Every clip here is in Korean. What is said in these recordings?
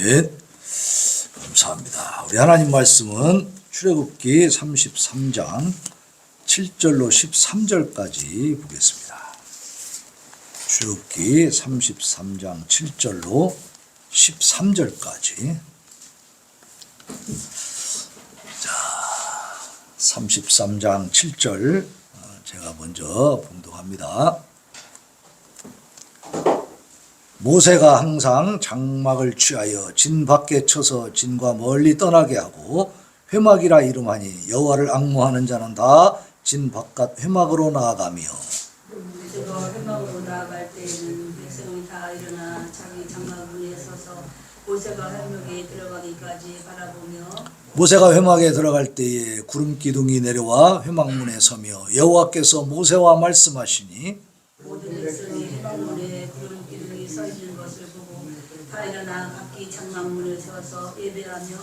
아멘. 감사합니다. 우리 하나님 말씀은 출애굽기 33장 7절로 13절까지 보겠습니다. 출애굽기 33장 7절로 13절까지. 자, 33장 7절 제가 먼저 봉독합니다. 모세가 항상 장막을 취하여 진 밖에 쳐서 진과 멀리 떠나게 하고 회막이라 이름하니 여호와를 앙모하는 자는 다 진 바깥 회막으로 나아가며. 모세가 회막으로 나아갈 때에는 백성이 다 일어나 자기 장막 문에 서서 모세가 회막에 들어가기까지 바라보며. 모세가 회막에 들어갈 때에 구름 기둥이 내려와 회막문에 서며 여호와께서 모세와 말씀하시니 모든 백성이 회막문에 구름 기둥이 서 있는 것을 보고 다 일어나 각기 장막 문에 서서 예배하며.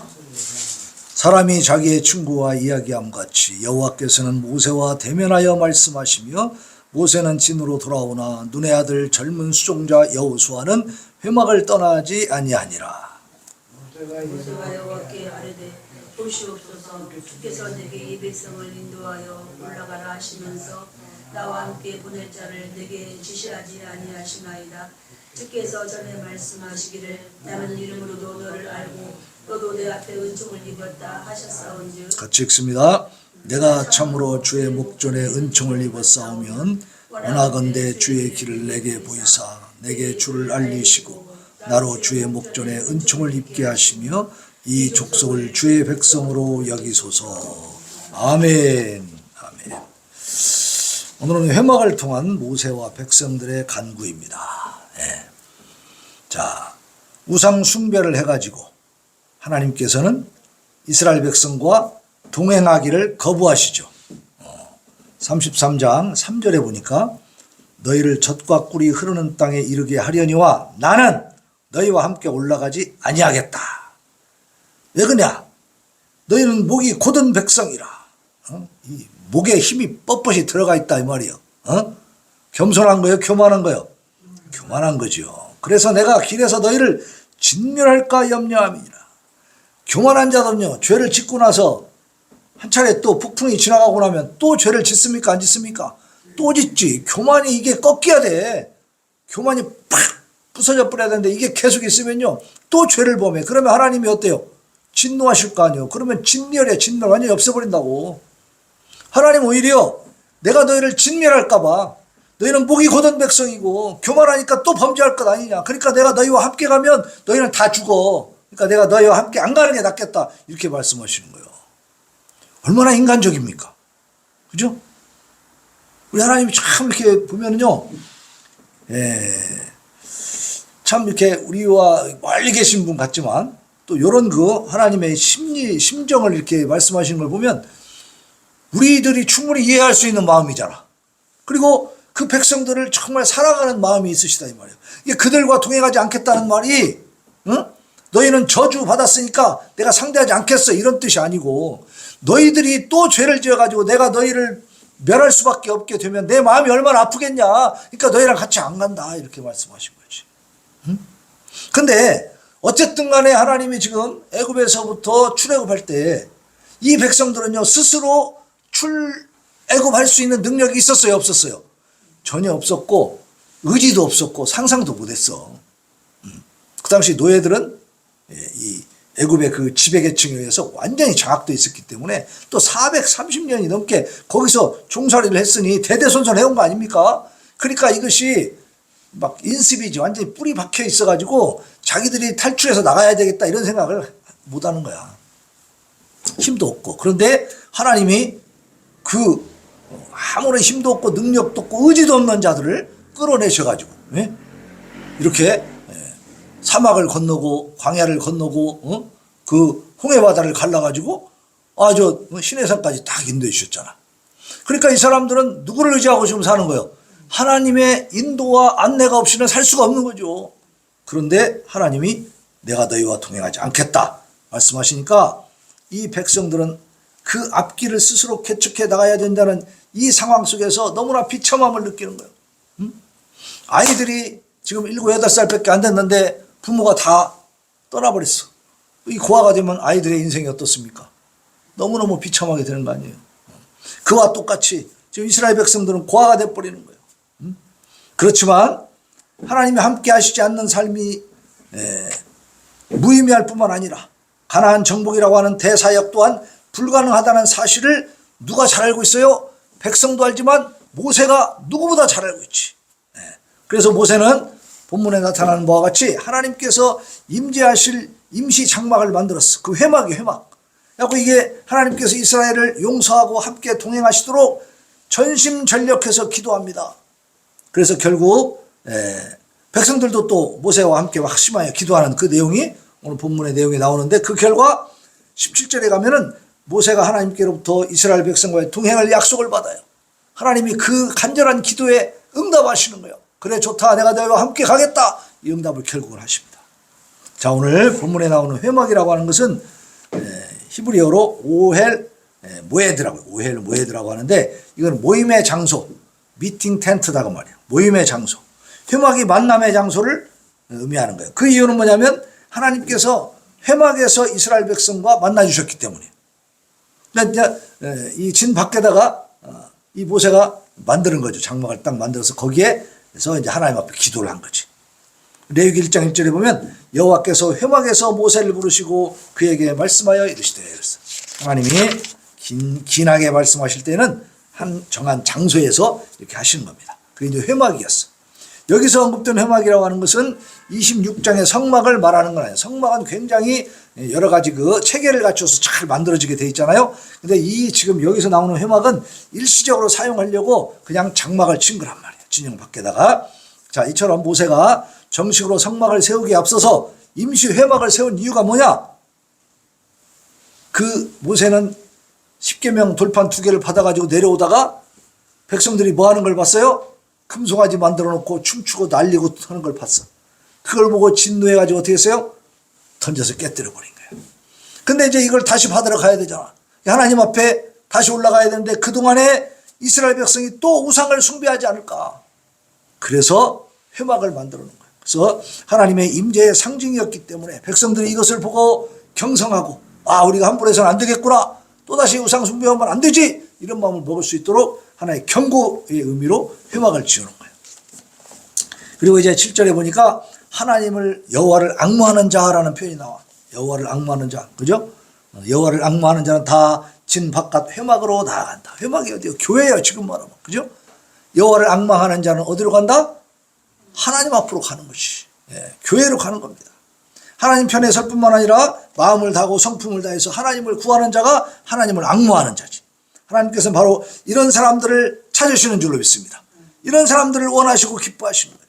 사람이 자기의 친구와 이야기함 같이 여호와께서는 모세와 대면하여 말씀하시며 모세는 진으로 돌아오나 눈의 아들 젊은 수종자 여호수아는 회막을 떠나지 아니하니라. 모세가 여호와께 아뢰되 보시옵소서, 주께서 내게 이 백성을 인도하여 올라가라 하시면서 나와 함께 보낼 자를 내게 지시하지 아니하시나이다. 주께서 전에 말씀하시기를 나는 이름으로도 너를 알고 너도 내 앞에 은총을 입었다 하셨사온즉. 같이 읽습니다. 내가 참으로 주의 목전에 은총을 입었사오면 원하건대 주의 길을 내게 보이사 내게 주를 알리시고 나로 주의 목전에 은총을 입게 하시며 이 족속을 주의 백성으로 여기소서. 아멘. 아멘. 오늘은 회막을 통한 모세와 백성들의 간구입니다. 네. 자, 우상 숭배를 해가지고 하나님께서는 이스라엘 백성과 동행하기를 거부하시죠. 33장 3절에 보니까 너희를 젖과 꿀이 흐르는 땅에 이르게 하려니와 나는 너희와 함께 올라가지 아니하겠다. 왜 그러냐? 너희는 목이 곧은 백성이라. 이 목에 힘이 뻣뻣이 들어가 있다 이 말이요. 겸손한 거요? 교만한 거요? 교만한 거죠. 그래서 내가 길에서 너희를 진멸할까 염려함이니라. 교만한 자들은요, 죄를 짓고 나서 한 차례 또 폭풍이 지나가고 나면 또 죄를 짓습니까? 안 짓습니까? 또 짓지. 교만이 이게 꺾여야 돼. 교만이 팍 부서져 버려야 되는데 이게 계속 있으면요, 또 죄를 범해. 그러면 하나님이 어때요? 진노하실 거 아니에요. 그러면 진멸이야. 진멸 완전히 없애버린다고. 하나님 오히려 내가 너희를 진멸할까봐 너희는 목이 곧은 백성이고 교만하니까 또 범죄할 것 아니냐. 그러니까 내가 너희와 함께 가면 너희는 다 죽어. 그러니까 내가 너희와 함께 안 가는 게 낫겠다. 이렇게 말씀하시는 거예요. 얼마나 인간적입니까? 그죠? 우리 하나님이 참 이렇게 보면은요, 참 이렇게 우리와 멀리 계신 분 같지만 또 이런 그 하나님의 심정을 이렇게 말씀하시는 걸 보면 우리들이 충분히 이해할 수 있는 마음이잖아. 그리고 그 백성들을 정말 사랑하는 마음이 있으시다 이 말이에요. 이게 그들과 동행하지 않겠다는 말이, 너희는 저주 받았으니까 내가 상대하지 않겠어 이런 뜻이 아니고, 너희들이 또 죄를 지어가지고 내가 너희를 멸할 수밖에 없게 되면 내 마음이 얼마나 아프겠냐. 그러니까 너희랑 같이 안 간다 이렇게 말씀하신 거지. 근데 어쨌든 간에 하나님이 지금 애굽에서부터 출애굽할 때 이 백성들은요, 스스로 출애굽할 수 있는 능력이 있었어요, 없었어요? 전혀 없었고 의지도 없었고 상상도 못했어. 그 당시 노예들은 이 애굽의 그 지배계층에 의해서 완전히 장악되어 있었기 때문에 또 430년이 넘게 거기서 종살이를 했으니 대대손손 해온 거 아닙니까? 그러니까 이것이 막 인습이지, 완전히 뿌리 박혀 있어가지고 자기들이 탈출해서 나가야 되겠다 이런 생각을 못하는 거야. 힘도 없고. 그런데 하나님이 그 아무런 힘도 없고 능력도 없고 의지도 없는 자들을 끌어내셔가지고 이렇게 사막을 건너고 광야를 건너고 그 홍해바다를 갈라가지고 아주 시내산까지 딱 인도해 주셨잖아. 그러니까 이 사람들은 누구를 의지하고 지금 사는 거예요? 하나님의 인도와 안내가 없이는 살 수가 없는 거죠. 그런데 하나님이 내가 너희와 동행하지 않겠다 말씀하시니까 이 백성들은 그 앞길을 스스로 개척해 나가야 된다는 이 상황 속에서 너무나 비참함을 느끼는 거예요. 아이들이 지금 7, 8살밖에 안 됐는데 부모가 다 떠나버렸어. 이 고아가 되면 아이들의 인생이 어떻습니까? 너무너무 비참하게 되는 거 아니에요. 그와 똑같이 지금 이스라엘 백성들은 고아가 돼버리는 거예요. 그렇지만 하나님이 함께 하시지 않는 삶이 무의미할 뿐만 아니라 가나안 정복이라고 하는 대사역 또한 불가능하다는 사실을 누가 잘 알고 있어요? 백성도 알지만 모세가 누구보다 잘 알고 있지. 그래서 모세는 본문에 나타나는 바와 같이 하나님께서 임재하실 임시 장막을 만들었어. 그 회막이 회막. 그래서 이게 하나님께서 이스라엘을 용서하고 함께 동행하시도록 전심전력해서 기도합니다. 그래서 결국 백성들도 또 모세와 함께 확심하여 기도하는 그 내용이 오늘 본문의 내용이 나오는데, 그 결과 17절에 가면은 모세가 하나님께로부터 이스라엘 백성과의 동행할 약속을 받아요. 하나님이 그 간절한 기도에 응답하시는 거예요. 그래 좋다, 내가 너희와 함께 가겠다. 이 응답을 결국은 하십니다. 자, 오늘 본문에 나오는 회막이라고 하는 것은 히브리어로 오헬 모에드라고, 오헬 모에드라고 하는데, 이건 모임의 장소, 미팅 텐트다고 말이에요. 모임의 장소. 회막이 만남의 장소를 의미하는 거예요. 그 이유는 뭐냐면 하나님께서 회막에서 이스라엘 백성과 만나 주셨기 때문이에요. 그러니까 이 진 밖에다가 이 모세가 만드는 거죠. 장막을 딱 만들어서 거기에서 이제 하나님 앞에 기도를 한 거지. 레위기 1장 1절에 보면 여호와께서 회막에서 모세를 부르시고 그에게 말씀하여 이르시되, 그랬어. 하나님이 긴하게 말씀하실 때는 한 정한 장소에서 이렇게 하시는 겁니다. 그게 이제 회막이었어. 여기서 언급된 회막이라고 하는 것은 26장의 성막을 말하는 건 아니에요. 성막은 굉장히 여러 가지 그 체계를 갖춰서 잘 만들어지게 돼 있잖아요. 근데 이 지금 여기서 나오는 회막은 일시적으로 사용하려고 그냥 장막을 친 거란 말이에요. 진영 밖에다가. 자, 이처럼 모세가 정식으로 성막을 세우기에 앞서서 임시 회막을 세운 이유가 뭐냐? 그 모세는 십계명 돌판 2개를 받아가지고 내려오다가 백성들이 뭐 하는 걸 봤어요? 금송아지 만들어 놓고 춤추고 날리고 하는 걸 봤어. 그걸 보고 진노해가지고 어떻게 했어요? 던져서 깨뜨려 버린 거예요. 근데 이제 이걸 다시 받으러 가야 되잖아. 하나님 앞에 다시 올라가야 되는데 그동안에 이스라엘 백성이 또 우상을 숭배하지 않을까. 그래서 회막을 만들어 놓은 거예요. 그래서 하나님의 임재의 상징이었기 때문에 백성들이 이것을 보고 경성하고, 아, 우리가 함부로 해서는 안 되겠구나, 또다시 우상 숭배하면 안 되지, 이런 마음을 먹을 수 있도록 하나의 경고의 의미로 회막을 지어놓은 거예요. 그리고 이제 7절에 보니까 하나님을, 여호와를 앙무하는 자라는 표현이 나와. 여호와를 앙무하는 자, 그죠? 여호와를 앙무하는 자는 다 진 바깥 회막으로 나아간다. 회막이 어디요? 교회예요, 지금 말하면. 그죠? 여호와를 앙망하는 자는 어디로 간다? 하나님 앞으로 가는 것이. 교회로 가는 겁니다. 하나님 편에 설 뿐만 아니라 마음을 다하고 성품을 다해서 하나님을 구하는 자가 하나님을 앙무하는 자지. 하나님께서는 바로 이런 사람들을 찾으시는 줄로 믿습니다. 이런 사람들을 원하시고 기뻐하시는 거예요.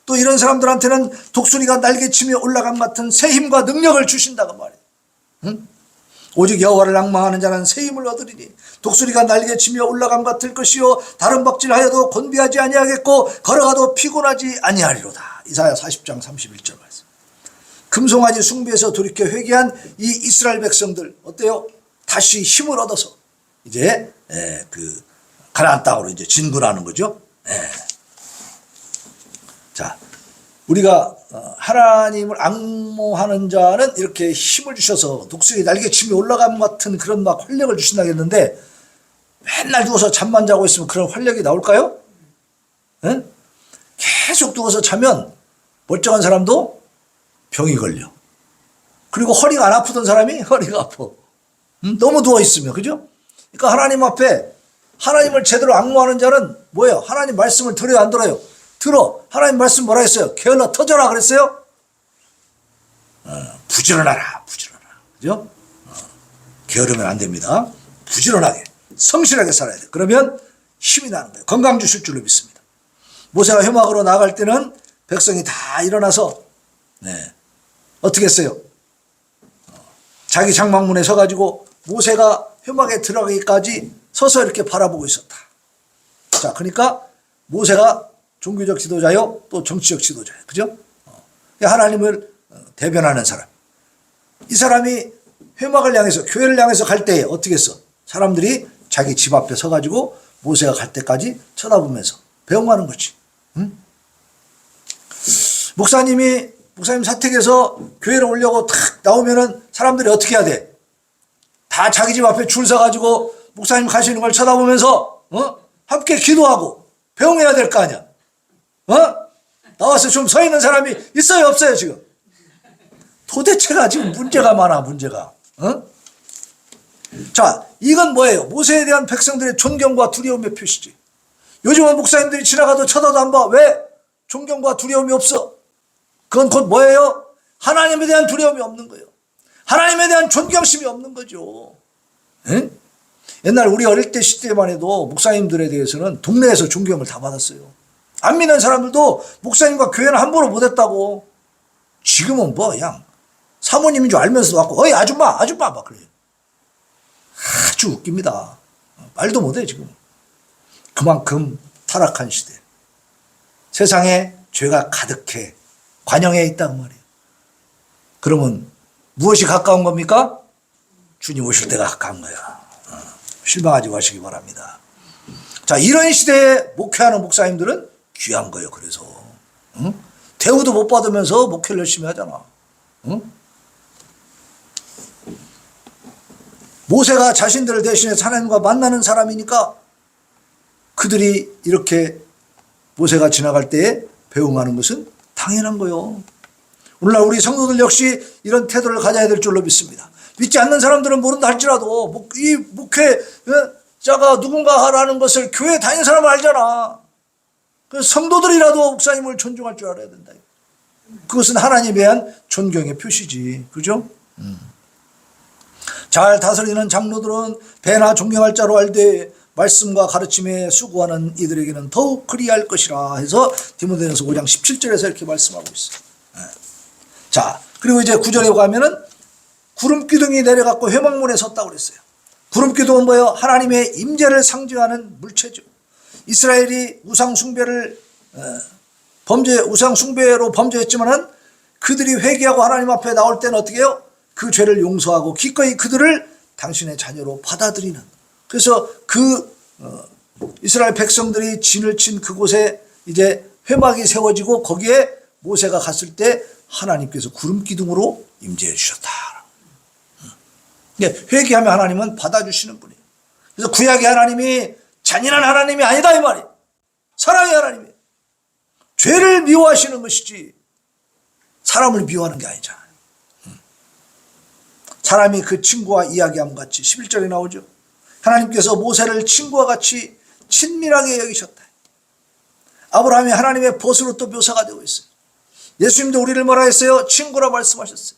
또 이런 사람들한테는 독수리가 날개치며 올라감 같은 새 힘과 능력을 주신다고 말이에요. 응? 오직 여호와를 앙망하는 자는 새 힘을 얻으리니 독수리가 날개치며 올라감 같을 것이요 다른 박질하여도 곤비하지 아니하겠고 걸어가도 피곤하지 아니하리로다. 이사야 40장 31절 말씀. 금송아지 숭배에서 돌이켜 회개한 이 이스라엘 백성들 어때요? 다시 힘을 얻어서 이제 그 가나안 땅으로 이제 진군하는 거죠. 자, 우리가 하나님을 앙모하는 자는 이렇게 힘을 주셔서 독수리 날개치며 올라감 같은 그런 막 활력을 주신다고 했는데, 맨날 누워서 잠만 자고 있으면 그런 활력이 나올까요? 네? 계속 누워서 자면 멀쩡한 사람도 병이 걸려. 그리고 허리가 안 아프던 사람이 허리가 아파. 너무 누워 있으면, 그죠? 그러니까 하나님 앞에 하나님을 제대로 앙모하는 자는 뭐예요? 하나님 말씀을 들어요, 안 들어요? 들어. 하나님 말씀 뭐라 했어요? 게을러 터져라 그랬어요? 부지런하라, 부지런하라. 그죠? 게으르면 안 됩니다. 부지런하게, 성실하게 살아야 돼. 그러면 힘이 나는 거예요. 건강 주실 줄로 믿습니다. 모세가 회막으로 나갈 때는 백성이 다 일어나서 어떻게 했어요? 자기 장막문에 서가지고 모세가 회막에 들어가기까지 서서 이렇게 바라보고 있었다. 자, 그러니까 모세가 종교적 지도자요, 또 정치적 지도자요. 그죠? 하나님을 대변하는 사람. 이 사람이 회막을 향해서, 교회를 향해서 갈 때 어떻게 했어? 사람들이 자기 집 앞에 서가지고 모세가 갈 때까지 쳐다보면서 배웅하는 거지. 응? 목사님이 목사님 사택에서 교회를 오려고 탁 나오면은 사람들이 어떻게 해야 돼? 다 자기 집 앞에 줄 서가지고 목사님 가시는 걸 쳐다보면서 함께 기도하고 배웅해야 될 거 아니야. 나와서 좀 서 있는 사람이 있어요, 없어요, 지금? 도대체가 지금 문제가 많아, 문제가. 자, 이건 뭐예요? 모세에 대한 백성들의 존경과 두려움의 표시지. 요즘은 목사님들이 지나가도 쳐다도 안 봐. 왜? 존경과 두려움이 없어. 그건 곧 뭐예요? 하나님에 대한 두려움이 없는 거예요. 하나님에 대한 존경심이 없는 거죠. 에? 옛날 우리 어릴 때 시대만 해도 목사님들에 대해서는 동네에서 존경을 다 받았어요. 안 믿는 사람들도 목사님과 교회는 함부로 못했다고. 지금은 뭐 그냥 사모님인 줄 알면서도 왔고 어이 아줌마 막 그래요. 아주 웃깁니다. 말도 못해 지금. 그만큼 타락한 시대. 세상에 죄가 가득해 관영해 있단 말이에요. 그러면 무엇이 가까운 겁니까? 주님 오실 때가 가까운 거야. 실망하지 마시기 바랍니다. 자, 이런 시대에 목회하는 목사님들은 귀한 거예요. 그래서 대우도 못 받으면서 목회를 열심히 하잖아. 모세가 자신들을 대신해서 하나님과 만나는 사람이니까 그들이 이렇게 모세가 지나갈 때에 배웅하는 것은 당연한 거예요. 오늘날 우리 성도들 역시 이런 태도를 가져야 될 줄로 믿습니다. 믿지 않는 사람들은 모른다 할지라도 이 목회자가 누군가라는 것을 교회 다니는 사람은 알잖아. 그래서 성도들이라도 목사님을 존중할 줄 알아야 된다. 그것은 하나님에 대한 존경의 표시지. 그죠? 잘 다스리는 장로들은 배나 존경할 자로 알되 말씀과 가르침에 수고하는 이들에게는 더욱 그리할 것이라 해서 디모데전서 5장 17절에서 이렇게 말씀하고 있어요. 자, 그리고 이제 9절에 가면은 구름 기둥이 내려갖고 회막문에 섰다고 그랬어요. 구름 기둥은 뭐예요? 하나님의 임재를 상징하는 물체죠. 이스라엘이 우상 숭배로 범죄했지만은 그들이 회개하고 하나님 앞에 나올 때는 어떻게 해요? 그 죄를 용서하고 기꺼이 그들을 당신의 자녀로 받아들이는. 그래서 이스라엘 백성들이 진을 친 그곳에 이제 회막이 세워지고 거기에 모세가 갔을 때 하나님께서 구름 기둥으로 임재해 주셨다. 회개하면 하나님은 받아주시는 분이에요. 그래서 구약의 하나님이 잔인한 하나님이 아니다 이 말이에요. 사랑의 하나님이에요. 죄를 미워하시는 것이지 사람을 미워하는 게 아니잖아요. 사람이 그 친구와 이야기함 같이 11절에 나오죠. 하나님께서 모세를 친구와 같이 친밀하게 여기셨다. 아브라함이 하나님의 벗으로 또 묘사가 되고 있어요. 예수님도 우리를 뭐라 했어요? 친구라 말씀하셨어요.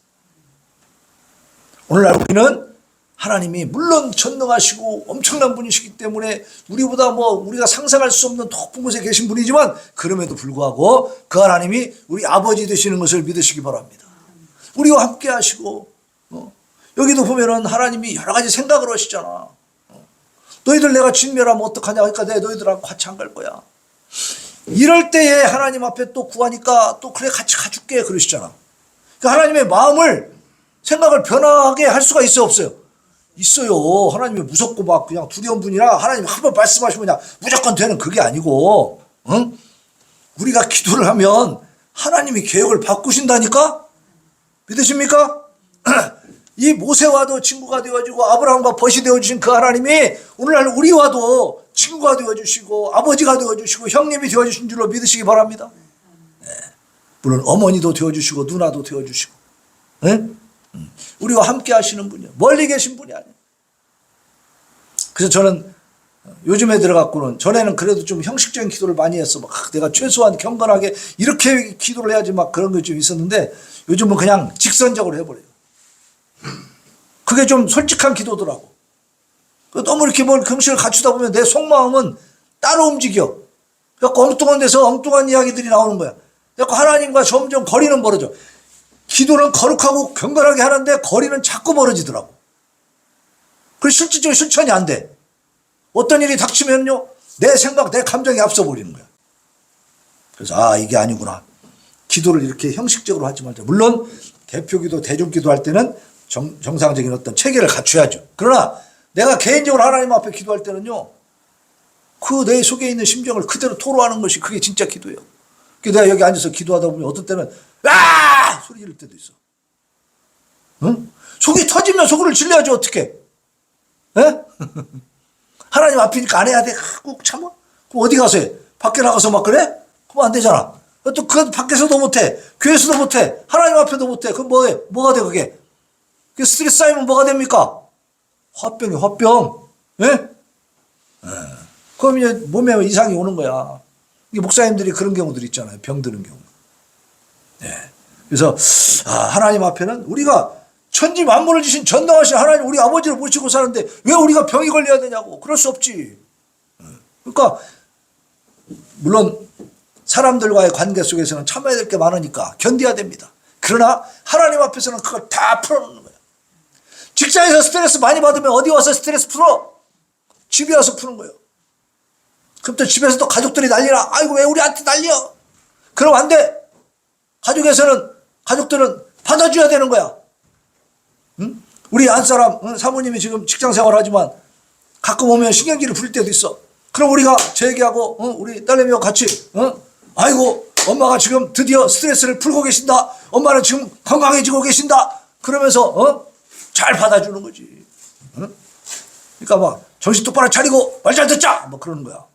오늘날 우리는 하나님이 물론 전능하시고 엄청난 분이시기 때문에 우리보다 우리가 상상할 수 없는 높은 곳에 계신 분이지만 그럼에도 불구하고 그 하나님이 우리 아버지 되시는 것을 믿으시기 바랍니다. 우리와 함께 하시고 여기도 보면은 하나님이 여러 가지 생각을 하시잖아. 너희들 내가 진멸하면 어떡하냐 그러니까 내가 너희들하고 같이 안 갈 거야. 이럴 때에 하나님 앞에 또 구하니까 또 그래 같이 가줄게 그러시잖아. 그러니까 하나님의 마음을 생각을 변하게 할 수가 있어요 없어요? 있어요. 하나님이 무섭고 막 그냥 두려운 분이라 하나님이 한번 말씀하시면 그냥 무조건 되는 그게 아니고 우리가 기도를 하면 하나님이 계획을 바꾸신다니까? 믿으십니까? 이 모세와도 친구가 되어주고 아브라함과 벗이 되어주신 그 하나님이 오늘날 우리와도 친구가 되어주시고 아버지가 되어주시고 형님이 되어주신 줄로 믿으시기 바랍니다. 네. 물론 어머니도 되어주시고 누나도 되어주시고 네? 우리와 함께 하시는 분이요. 멀리 계신 분이 아니에요. 그래서 저는 요즘에 들어갔고는 전에는 그래도 좀 형식적인 기도를 많이 했어. 막 내가 최소한 경건하게 이렇게 기도를 해야지 막 그런 게 좀 있었는데 요즘은 그냥 직선적으로 해버려요. 그게 좀 솔직한 기도더라고. 너무 이렇게 형식을 갖추다 보면 내 속마음은 따로 움직여. 그래서 엉뚱한 데서 엉뚱한 이야기들이 나오는 거야. 그래서 하나님과 점점 거리는 벌어져. 기도는 거룩하고 경건하게 하는데 거리는 자꾸 벌어지더라고. 그래서 실질적으로 실천이 안 돼. 어떤 일이 닥치면요, 내 생각, 내 감정이 앞서 버리는 거야. 그래서 이게 아니구나. 기도를 이렇게 형식적으로 하지 말자. 물론 대표기도, 대중기도 할 때는 정상적인 어떤 체계를 갖춰야죠. 그러나 내가 개인적으로 하나님 앞에 기도할 때는요, 그 내 속에 있는 심정을 그대로 토로하는 것이 그게 진짜 기도예요. 내가 여기 앉아서 기도하다 보면 어떤 때는 아! 소리 지를 때도 있어. 응? 속이 터지면 속을 질려야지 어떻게? 에? 하나님 앞이니까 안 해야 돼. 꼭 참아. 그럼 어디 가서 해? 밖에 나가서 막 그래? 그럼 안 되잖아. 또 그 밖에서도 못해. 교회에서도 못해. 하나님 앞에도 못해. 그럼 뭐해? 뭐가 돼 그게? 그 스트레스 쌓이면 뭐가 됩니까? 화병이 화병. 예? 그럼 이제 몸에 이상이 오는 거야. 이게 목사님들이 그런 경우들 있잖아요. 병 드는 경우. 예. 그래서 하나님 앞에는 우리가 천지 만물을 지신 전능하신 하나님 우리 아버지를 모시고 사는데 왜 우리가 병이 걸려야 되냐고. 그럴 수 없지. 그러니까 물론 사람들과의 관계 속에서는 참아야 될 게 많으니까 견뎌야 됩니다. 그러나 하나님 앞에서는 그걸 다 풀어놓는 거야. 직장에서 스트레스 많이 받으면 어디 와서 스트레스 풀어? 집에 와서 푸는 거예요. 그럼 또 집에서 또 가족들이 난리나. 아이고 왜 우리한테 난리야. 그럼 안 돼. 가족들은 받아줘야 되는 거야. 응? 우리 안사람 사모님이 지금 직장 생활하지만 가끔 오면 신경질을 부릴 때도 있어. 그럼 우리가 제 얘기하고 우리 딸내미와 같이 아이고 엄마가 지금 드디어 스트레스를 풀고 계신다. 엄마는 지금 건강해지고 계신다. 그러면서 잘 받아주는 거지. 응? 그러니까 막 정신 똑바로 차리고 말 잘 듣자. 뭐 그러는 거야.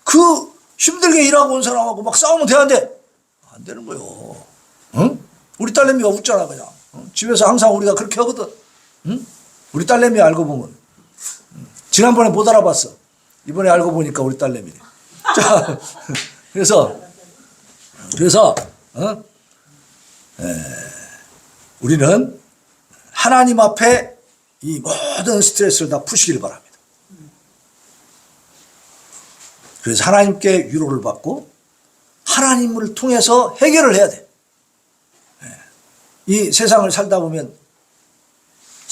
그 힘들게 일하고 온 사람하고 막 싸우면 되는데 안 되는 거요. 응? 우리 딸내미가 웃잖아 그냥. 집에서 항상 우리가 그렇게 하거든. 응? 우리 딸내미 알고 보면 지난번에 못 알아봤어. 이번에 알고 보니까 우리 딸내미네. 자, 그래서 우리는 하나님 앞에 이 모든 스트레스를 다 푸시길 바랍니다. 그래서 하나님께 위로를 받고 하나님을 통해서 해결을 해야 돼. 이 세상을 살다 보면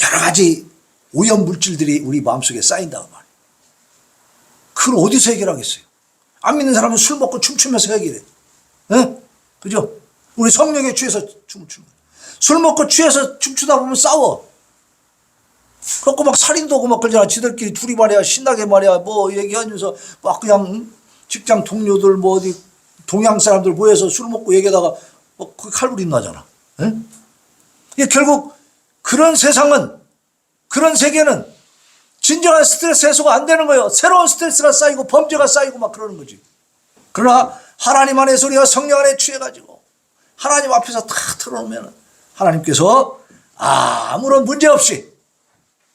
여러 가지 오염 물질들이 우리 마음속에 쌓인다고 말이에요. 그걸 어디서 해결하겠어요? 안 믿는 사람은 술 먹고 춤추면서 해결해. 네? 그죠? 우리 성령에 취해서 춤을 추는 거예요. 술 먹고 취해서 춤추다 보면 싸워. 그렇고 막 살인도 하고 막 그러잖아. 지들끼리 둘이 말이야 신나게 말이야 뭐 얘기하면서 막 그냥 직장 동료들 뭐 어디 동양 사람들 모여서 술 먹고 얘기하다가 뭐 그 칼부림 나잖아. 네? 이게 결국 그런 세상은 그런 세계는 진정한 스트레스 해소가 안 되는 거예요. 새로운 스트레스가 쌓이고 범죄가 쌓이고 막 그러는 거지. 그러나 하나님 안에서 우리가 성령 안에 취해가지고 하나님 앞에서 다 틀어놓으면 하나님께서 아무런 문제 없이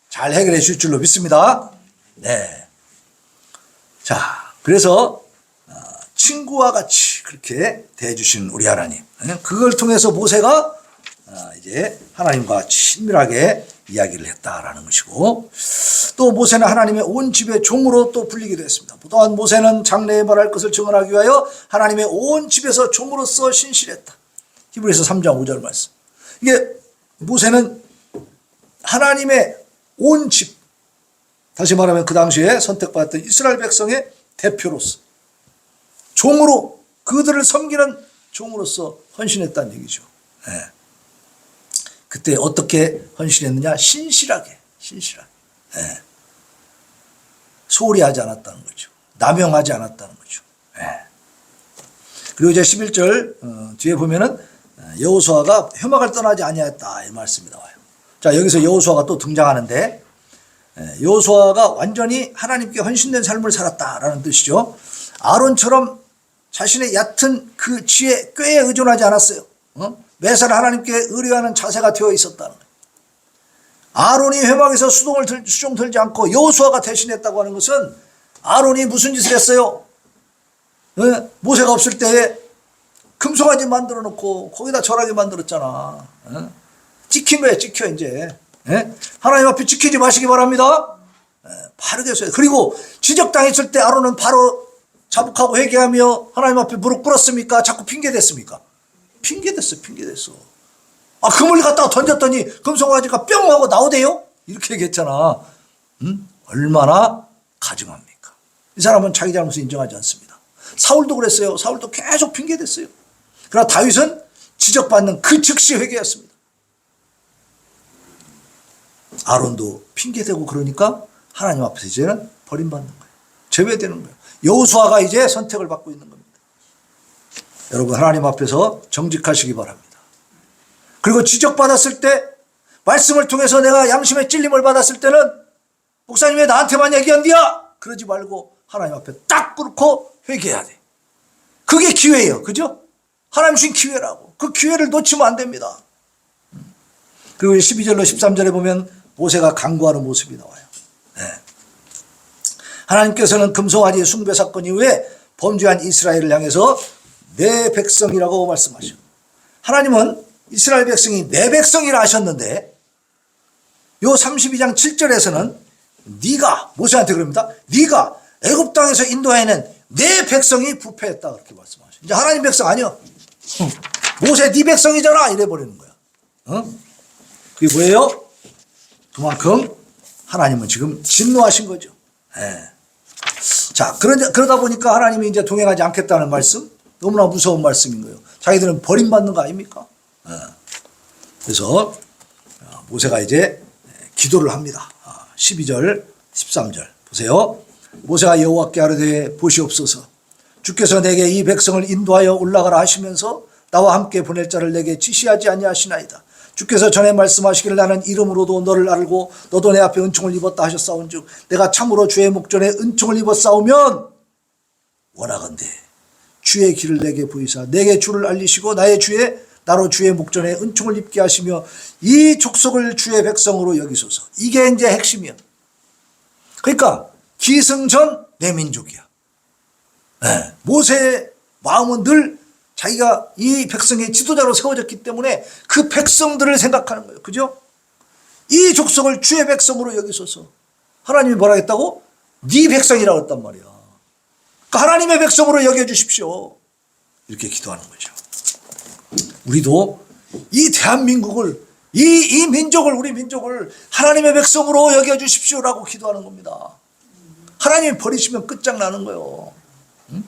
잘 해결해 주실 줄로 믿습니다. 네. 자, 그래서 친구와 같이 그렇게 대해주신 우리 하나님. 그걸 통해서 모세가 이제 하나님과 친밀하게 이야기를 했다라는 것이고 또 모세는 하나님의 온 집의 종으로 또 불리기도 했습니다. 또한 모세는 장래에 말할 것을 증언하기 위하여 하나님의 온 집에서 종으로서 신실했다. 히브리서 3장 5절 말씀. 이게 모세는 하나님의 온 집, 다시 말하면 그 당시에 선택받았던 이스라엘 백성의 대표로서 종으로 그들을 섬기는 종으로서 헌신했다는 얘기죠. 네. 그때 어떻게 헌신했느냐? 신실하게. 네. 소홀히 하지 않았다는 거죠. 남용하지 않았다는 거죠. 네. 그리고 이제 11절 뒤에 보면은 여호수아가 회막을 떠나지 아니하였다 이 말씀이 나와요. 자, 여기서 여호수아가 또 등장하는데 여호수아가 완전히 하나님께 헌신된 삶을 살았다라는 뜻이죠. 아론처럼 자신의 얕은 그 지혜 꾀에 의존하지 않았어요. 매사를 하나님께 의뢰하는 자세가 되어 있었다는 거예요. 아론이 회막에서 수종 들지 않고 여호수아가 대신했다고 하는 것은 아론이 무슨 짓을 했어요? 모세가 없을 때에 금송아지 만들어 놓고 거기다 절하게 만들었잖아. 찍힌 거예요. 찍혀 이제. 하나님 앞에 찍히지 마시기 바랍니다. 바르게 해서요. 그리고 지적당했을 때 아론은 바로 자복하고 회개하며 하나님 앞에 무릎 꿇었습니까? 자꾸 핑계댔습니까? 핑계댔어. 그물 갖다가 던졌더니 금송아지가 뿅 하고 나오대요? 이렇게 얘기했잖아. 얼마나 가증합니까? 이 사람은 자기 잘못을 인정하지 않습니다. 사울도 그랬어요. 사울도 계속 핑계댔어요. 그러나 다윗은 지적받는 그 즉시 회개했습니다. 아론도 핑계대고 그러니까 하나님 앞에서 이제는 버림받는 거예요. 제외되는 거예요. 여호수아가 이제 선택을 받고 있는 겁니다. 여러분 하나님 앞에서 정직하시기 바랍니다. 그리고 지적받았을 때 말씀을 통해서 내가 양심의 찔림을 받았을 때는 목사님 왜 나한테만 얘기한디야? 그러지 말고 하나님 앞에 딱 꿇고 회개해야 돼. 그게 기회예요. 그죠? 하나님 주신 기회라고. 그 기회를 놓치면 안 됩니다. 그리고 12절로 13절에 보면 모세가 간구하는 모습이 나와요. 네. 하나님께서는 금송아지 숭배 사건 이후에 범죄한 이스라엘을 향해서 내 백성이라고 말씀하셔. 하나님은 이스라엘 백성이 내 백성이라 하셨는데 요 32장 7절에서는 네가 모세한테 그럽니다. 네가 애굽 땅에서 인도하여낸 내 백성이 부패했다 그렇게 말씀하셔. 이제 하나님 백성 아니요. 모세 네 백성이잖아 이래 버리는 거야. 그게 뭐예요? 그만큼 하나님은 지금 진노하신 거죠. 네. 자, 그러다 보니까 하나님이 이제 동행하지 않겠다는 말씀, 너무나 무서운 말씀인 거예요. 자기들은 버림받는 거 아닙니까? 네. 그래서 모세가 이제 기도를 합니다. 12절, 13절 보세요. 모세가 여호와께 아뢰되 보시옵소서. 주께서 내게 이 백성을 인도하여 올라가라 하시면서 나와 함께 보낼 자를 내게 지시하지 아니하시나이다. 주께서 전에 말씀하시기를 나는 이름으로도 너를 알고 너도 내 앞에 은총을 입었다 하셨사온즉 내가 참으로 주의 목전에 은총을 입었사오면 원하건대 주의 길을 내게 보이사 내게 주를 알리시고 나로 주의 목전에 은총을 입게 하시며 이 족속을 주의 백성으로 여기소서. 이게 이제 핵심이야. 그러니까 기승전 내 민족이야. 네. 모세의 마음은 늘 자기가 이 백성의 지도자로 세워졌기 때문에 그 백성들을 생각하는 거예요. 그죠? 이 족속을 주의 백성으로 여기소서. 하나님이 뭐라 했다고? 네 백성이라고 했단 말이야. 그러니까 하나님의 백성으로 여겨주십시오. 이렇게 기도하는 거죠. 우리도 이 대한민국을 이 민족을 우리 민족을 하나님의 백성으로 여겨주십시오라고 기도하는 겁니다. 하나님이 버리시면 끝장나는 거예요. 응?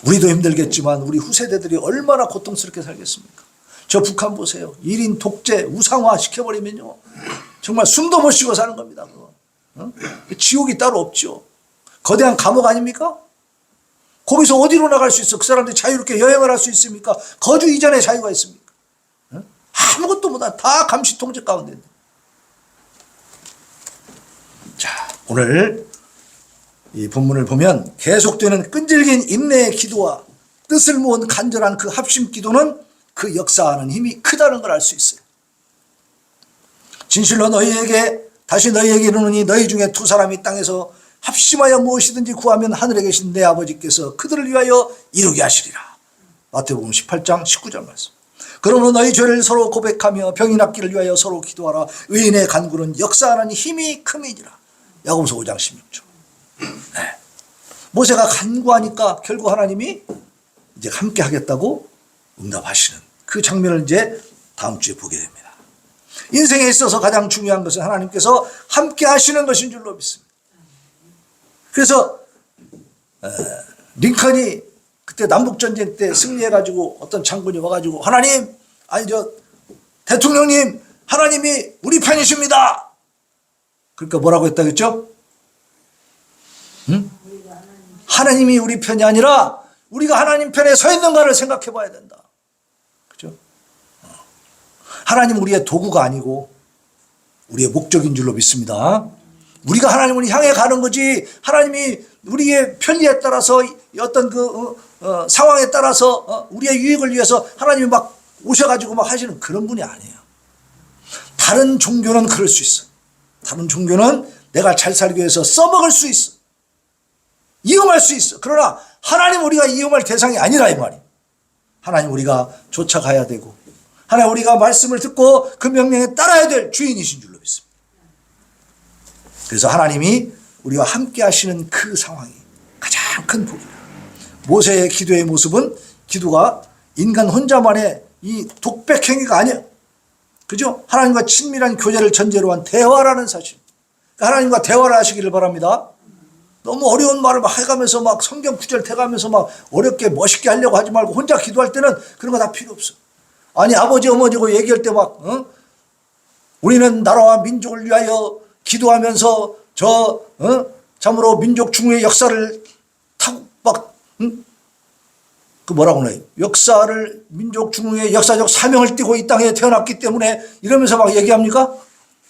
우리도 힘들겠지만 우리 후세대들이 얼마나 고통스럽게 살겠습니까? 저 북한 보세요. 1인 독재 우상화 시켜버리면요 정말 숨도 못 쉬고 사는 겁니다. 그거. 응? 지옥이 따로 없죠. 거대한 감옥 아닙니까? 거기서 어디로 나갈 수 있어? 그 사람들이 자유롭게 여행을 할 수 있습니까? 거주 이전에 자유가 있습니까? 응? 아무것도 못한 다 감시 통제 가운데. 자, 오늘 이 본문을 보면 계속되는 끈질긴 인내의 기도와 뜻을 모은 간절한 그 합심 기도는 그 역사하는 힘이 크다는 걸 알 수 있어요. 진실로 다시 너희에게 이르노니 너희 중에 두 사람이 땅에서 합심하여 무엇이든지 구하면 하늘에 계신 내 아버지께서 그들을 위하여 이루게 하시리라. 마태복음 18장 19절 말씀. 그러므로 너희 죄를 서로 고백하며 병이 낫기를 위하여 서로 기도하라. 의인의 간구는 역사하는 힘이 큼이니라. 야고보서 5장 16절. 네. 모세가 간구하니까 결국 하나님이 이제 함께 하겠다고 응답하시는 그 장면을 이제 다음 주에 보게 됩니다. 인생에 있어서 가장 중요한 것은 하나님께서 함께 하시는 것인 줄로 믿습니다. 그래서 링컨이 그때 남북전쟁 때 승리해가지고 어떤 장군이 와가지고 하나님, 대통령님, 하나님이 우리 편이십니다. 그러니까 뭐라고 했다겠죠? 응? 하나님이 우리 편이 아니라 우리가 하나님 편에 서 있는가를 생각해 봐야 된다. 그죠? 하나님 우리의 도구가 아니고 우리의 목적인 줄로 믿습니다. 우리가 하나님을 향해 가는 거지 하나님이 우리의 편리에 따라서 어떤 상황에 따라서 우리의 유익을 위해서 하나님이 막 오셔가지고 막 하시는 그런 분이 아니에요. 다른 종교는 그럴 수 있어. 다른 종교는 내가 잘 살기 위해서 써먹을 수 있어. 이용할 수 있어. 그러나 하나님 우리가 이용할 대상이 아니라 이 말이에요. 하나님 우리가 쫓아가야 되고 하나님 우리가 말씀을 듣고 그 명령에 따라야 될 주인이신 줄로 믿습니다. 그래서 하나님이 우리와 함께 하시는 그 상황이 가장 큰 복이에요. 모세의 기도의 모습은 기도가 인간 혼자만의 이 독백행위가 아니에요. 그죠? 하나님과 친밀한 교제를 전제로 한 대화라는 사실. 하나님과 대화를 하시기를 바랍니다. 너무 어려운 말을 막 해가면서 막 성경 구절 대가면서 막 어렵게 멋있게 하려고 하지 말고 혼자 기도할 때는 그런 거 다 필요 없어. 아니 아버지 어머니고 얘기할 때 막 우리는 나라와 민족을 위하여 기도하면서 참으로 민족 중의 역사를 타고 막 그 뭐라고 그래요? 역사를 민족 중흥의 역사적 사명을 띠고 이 땅에 태어났기 때문에 이러면서 막 얘기합니까?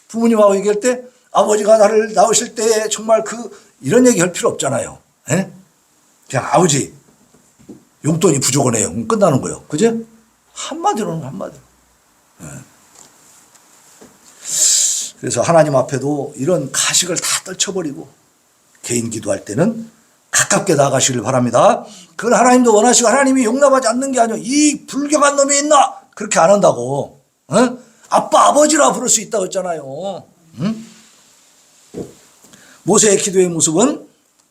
부모님하고 얘기할 때 아버지가 나를 낳으실 때 정말 이런 얘기 할 필요 없잖아요. 에? 그냥 아버지 용돈이 부족하네요. 끝나는 거예요. 그죠? 한마디로는 한마디로. 예. 그래서 하나님 앞에도 이런 가식을 다 떨쳐버리고 개인 기도할 때는 가깝게 나아가시길 바랍니다. 그건 하나님도 원하시고 하나님이 용납하지 않는 게 아니에요. 이 불경한 놈이 있나? 그렇게 안 한다고. 어? 아빠 아버지라 부를 수 있다고 했잖아요. 응? 모세의 기도의 모습은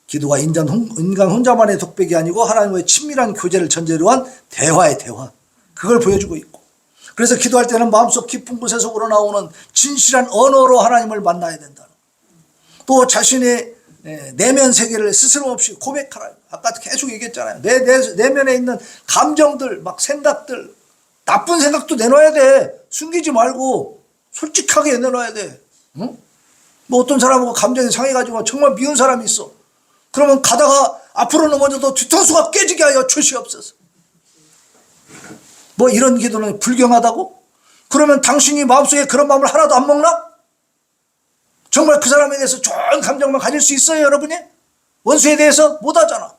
기도가 인간 혼자만의 독백이 아니고 하나님과의 친밀한 교제를 전제로 한 대화의 대화. 그걸 보여주고 있고. 그래서 기도할 때는 마음속 깊은 곳에서 우러나오는 진실한 언어로 하나님을 만나야 된다. 또 자신의 내면 세계를 스스럼 없이 고백하라. 아까 계속 얘기했잖아요. 내 내면에 있는 감정들, 막 생각들, 나쁜 생각도 내놔야 돼. 숨기지 말고 솔직하게 내놔야 돼. 응? 뭐 어떤 사람하고 감정이 상해가지고 정말 미운 사람이 있어. 그러면 가다가 앞으로 넘어져도 뒤통수가 깨지게 하여 주시옵소서. 뭐 이런 기도는 불경하다고? 그러면 당신이 마음속에 그런 마음을 하나도 안 먹나? 정말 그 사람에 대해서 좋은 감정만 가질 수 있어요, 여러분이? 원수에 대해서 못하잖아.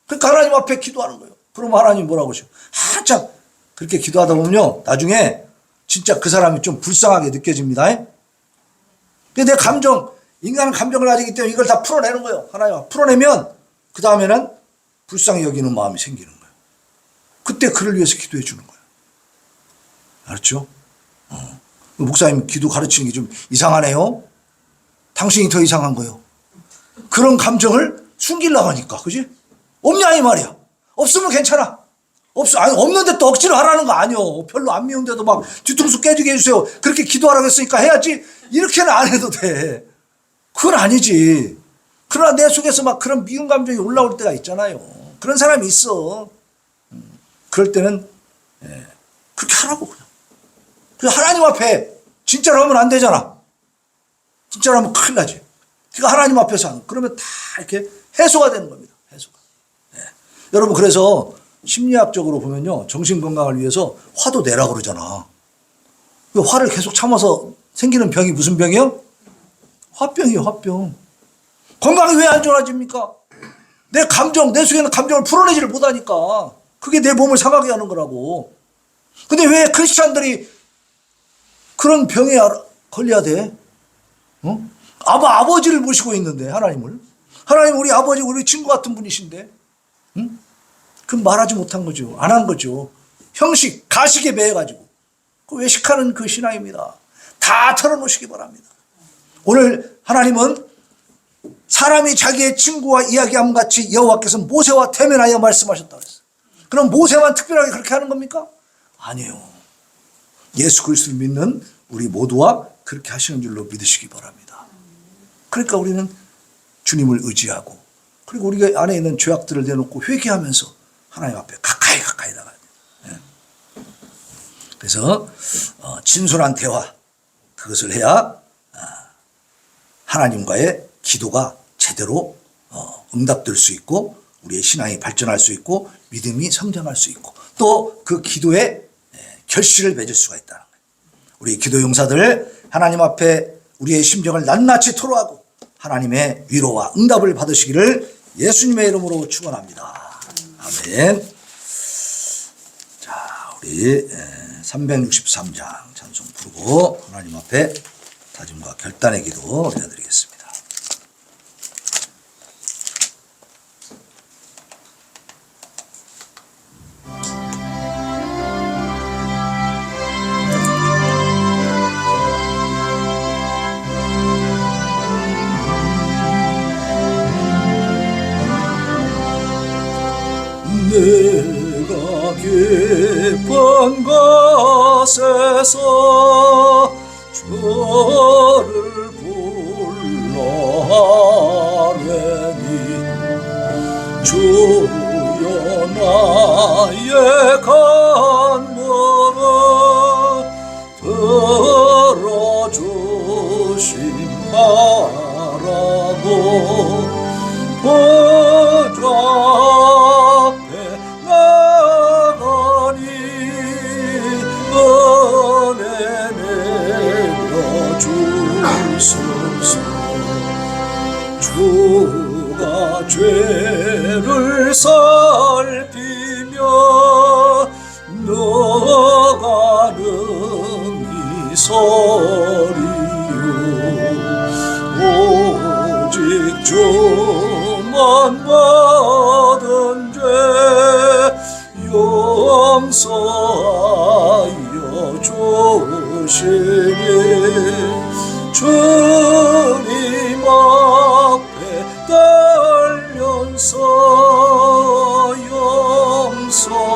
그러니까 하나님 앞에 기도하는 거예요. 그러면 하나님 뭐라고 하셔? 한참 그렇게 기도하다 보면요, 나중에 진짜 그 사람이 좀 불쌍하게 느껴집니다. 근데 내 감정, 인간은 감정을 가지기 때문에 이걸 다 풀어내는 거예요. 하나님 풀어내면 그 다음에는 불쌍히 여기는 마음이 생기는 거예요. 그때 그를 위해서 기도해 주는 거예요. 알았죠? 목사님 기도 가르치는 게 좀 이상하네요. 당신이 더 이상한 거예요. 그런 감정을 숨기려고 하니까, 그지? 없냐 이 말이야. 없으면 괜찮아. 아니, 없는데 또 억지로 하라는 거 아니요. 별로 안 미운데도 막 뒤통수 깨지게 해주세요. 그렇게 기도하라고 했으니까 해야지. 이렇게는 안 해도 돼. 그건 아니지. 그러나 내 속에서 막 그런 미운 감정이 올라올 때가 있잖아요. 그런 사람이 있어. 그럴 때는 그렇게 하라고 그냥. 그래서 하나님 앞에 진짜로 하면 안 되잖아. 진짜로 하면 큰일 나지. 그러니까 하나님 앞에서 하는. 그러면 다 이렇게 해소가 되는 겁니다. 해소가. 여러분 그래서 심리학적으로 보면요, 정신건강을 위해서 화도 내라 그러잖아. 그 화를 계속 참아서 생기는 병이 무슨 병이요? 화병이에요, 화병. 건강이 왜 안 좋아집니까? 내 감정, 내 속에 있는 감정을 풀어내지를 못하니까. 그게 내 몸을 상하게 하는 거라고. 근데 왜 크리스찬들이 그런 병에 걸려야 돼? 아버지를 모시고 있는데, 하나님을. 하나님 우리 아버지, 우리 친구 같은 분이신데. 응? 그럼 말하지 못한 거죠. 안 한 거죠. 형식, 가식에 매여가지고. 그 외식하는 그 신앙입니다. 다 털어놓으시기 바랍니다. 오늘 하나님은 사람이 자기의 친구와 이야기함 같이 여호와께서 모세와 대면하여 말씀하셨다고 했어요. 그럼 모세만 특별하게 그렇게 하는 겁니까? 아니에요. 예수 그리스도를 믿는 우리 모두와 그렇게 하시는 줄로 믿으시기 바랍니다. 그러니까 우리는 주님을 의지하고, 그리고 우리 안에 있는 죄악들을 내놓고 회개하면서 하나님 앞에 가까이 나가야 돼요. 그래서 진솔한 대화, 그것을 해야 하나님과의 기도가 제대로 응답될 수 있고 우리의 신앙이 발전할 수 있고 믿음이 성장할 수 있고 또 그 기도에 결실을 맺을 수가 있다는 거예요. 우리 기도 용사들 하나님 앞에 우리의 심정을 낱낱이 토로하고 하나님의 위로와 응답을 받으시기를 예수님의 이름으로 축원합니다. 아멘. 자, 우리 363장 찬송 부르고 하나님 앞에 다짐과 결단의 기도 올려드리겠습니다. 내가 깊은 곳에서 주를 불러하려니 주여 나의 간구를 들어주심하라고 보좌 앞에 주소서. 주가 죄를 살피며 너가 능히 서리요. 오직 주만 받은 죄 용서하여 주시니 주님 앞에 떨면서 용서하십니다.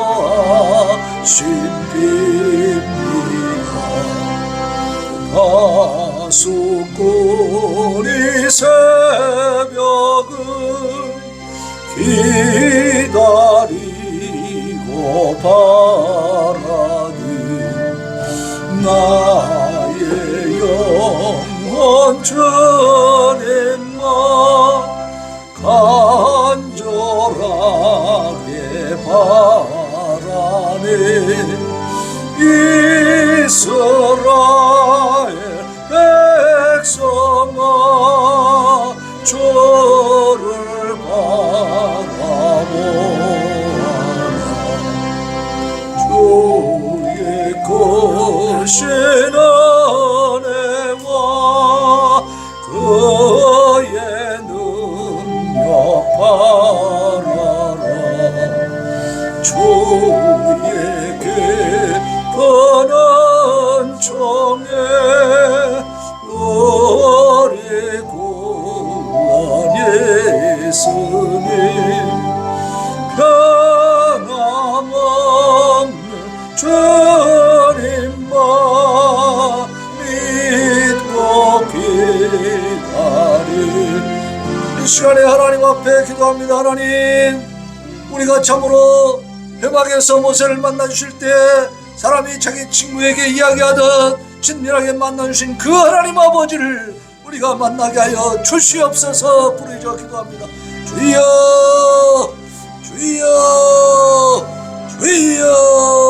가수꾼이 새벽을 기다리고 바라니 나의 영혼 주님만 간절하게 바라니 이스라엘 백성아 주를 바라보아라. 주의 크신 은혜와 그의 능력 바라라. 주의 깊은 은총에 우리 구원 예수님 변함없는 주님만 믿고 기다릴 이 시간에 하나님 앞에 기도합니다. 하나님, 우리가 참으로 회막에서 모세를 만나주실 때 사람이 자기 친구에게 이야기하듯 친밀하게 만나주신 그 하나님 아버지를 우리가 만나게 하여 주시옵소서. 부르짖어 기도합니다. 주여, 주여, 주여.